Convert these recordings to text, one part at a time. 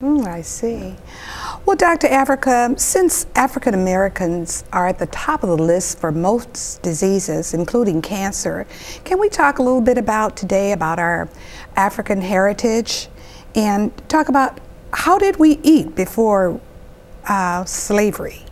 I see. Well, Dr. Afrika, since African Americans are at the top of the list for most diseases, including cancer, can we talk a little bit about today about our African heritage and talk about how did we eat before slavery?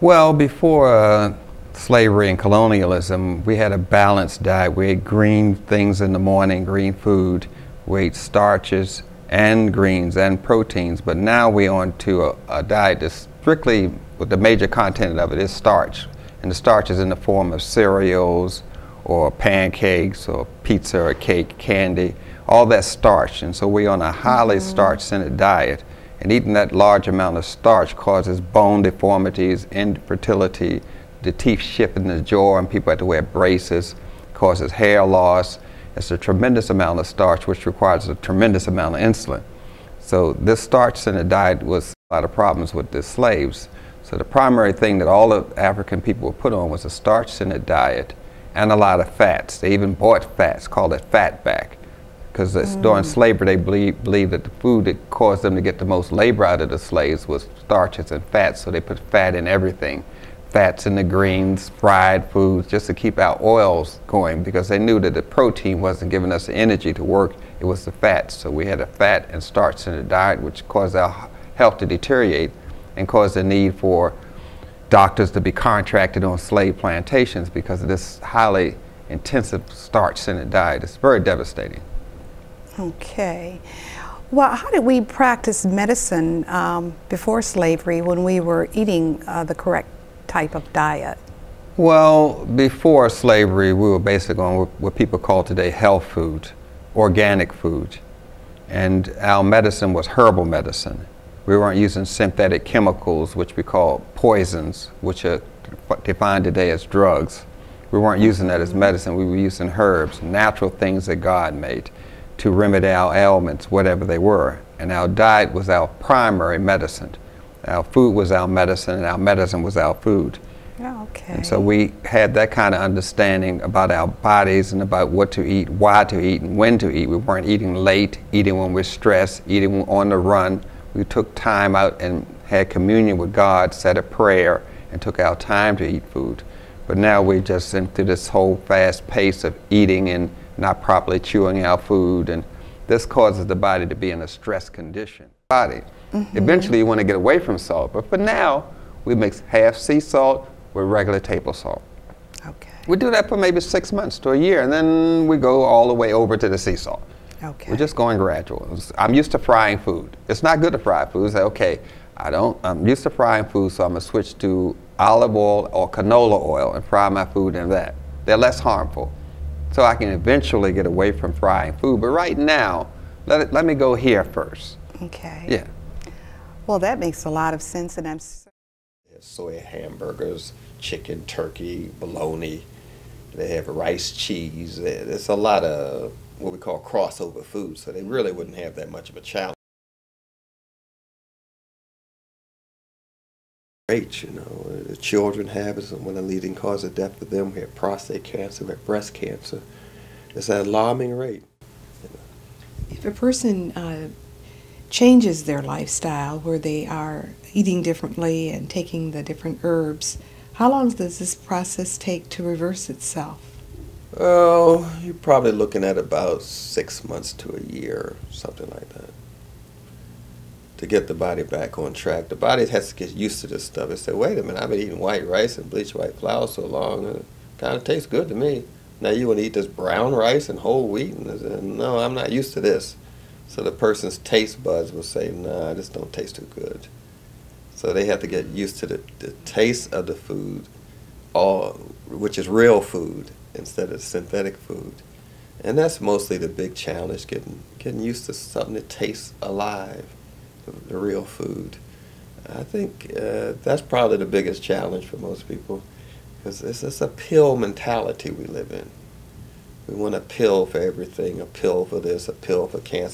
Well, before slavery and colonialism, we had a balanced diet. We ate green things in the morning, green food. We ate starches and greens and proteins, but now we're on to a diet that's strictly, with the major content of it is starch. And the starch is in the form of cereals or pancakes or pizza or cake, candy, all that starch. And so we're on a highly starch-centered diet. And eating that large amount of starch causes bone deformities, infertility, the teeth shift in the jaw and people have to wear braces, causes hair loss. It's a tremendous amount of starch, which requires a tremendous amount of insulin. So this starch-centered diet was a lot of problems with the slaves. So the primary thing that all of African people were put on was a starch-centered diet and a lot of fats. They even bought fats, called it fat back. Because during slavery, they believed that the food that caused them to get the most labor out of the slaves was starches and fats, so they put fat in everything. Fats in the greens, fried foods, just to keep our oils going, because they knew that the protein wasn't giving us the energy to work, it was the fats. So we had a fat and starch in the diet, which caused our health to deteriorate and caused the need for doctors to be contracted on slave plantations because of this highly intensive starch-centered diet. It's very devastating. Okay. Well, how did we practice medicine before slavery when we were eating the correct type of diet? Well, before slavery, we were basically on what people call today health food, organic food. And our medicine was herbal medicine. We weren't using synthetic chemicals, which we call poisons, which are defined today as drugs. We weren't using that as medicine. We were using herbs, natural things that God made to remedy our ailments, whatever they were. And our diet was our primary medicine. Our food was our medicine, and our medicine was our food. Oh, okay. And so we had that kind of understanding about our bodies and about what to eat, why to eat, and when to eat. We weren't eating late, eating when we're stressed, eating on the run. We took time out and had communion with God, said a prayer, and took our time to eat food. But now we're just into this whole fast pace of eating and not properly chewing our food, and this causes the body to be in a stress condition. Eventually you want to get away from salt, but for now we mix half sea salt with regular table salt. Okay. We do that for maybe 6 months to a year, and then we go all the way over to the sea salt. Okay. We're just going gradual. I'm used to frying food. It's not good to fry food. Say, okay, I'm used to frying food, so I'm gonna switch to olive oil or canola oil and fry my food in that. They're less harmful. So I can eventually get away from frying food. But right now, let me go here first. Okay. Yeah. Well, that makes a lot of sense, and I'm soy hamburgers, chicken, turkey, bologna. They have rice, cheese. There's a lot of what we call crossover food, so they really wouldn't have that much of a challenge. Great, you know, the children have is one of the leading causes of death for them. We have prostate cancer, we have breast cancer. It's an alarming rate. You know. If a person changes their lifestyle where they are eating differently and taking the different herbs, how long does this process take to reverse itself? Well, you're probably looking at about 6 months to a year, something like that, to get the body back on track. The body has to get used to this stuff and say, wait a minute, I've been eating white rice and bleached white flour so long, and it kind of tastes good to me. Now you want to eat this brown rice and whole wheat? And no, I'm not used to this. So the person's taste buds will say, nah, this don't taste too good. So they have to get used to the taste of the food, which is real food instead of synthetic food. And that's mostly the big challenge, getting used to something that tastes alive, the real food. I think that's probably the biggest challenge for most people, because it's a pill mentality we live in. We want a pill for everything, a pill for this, a pill for cancer.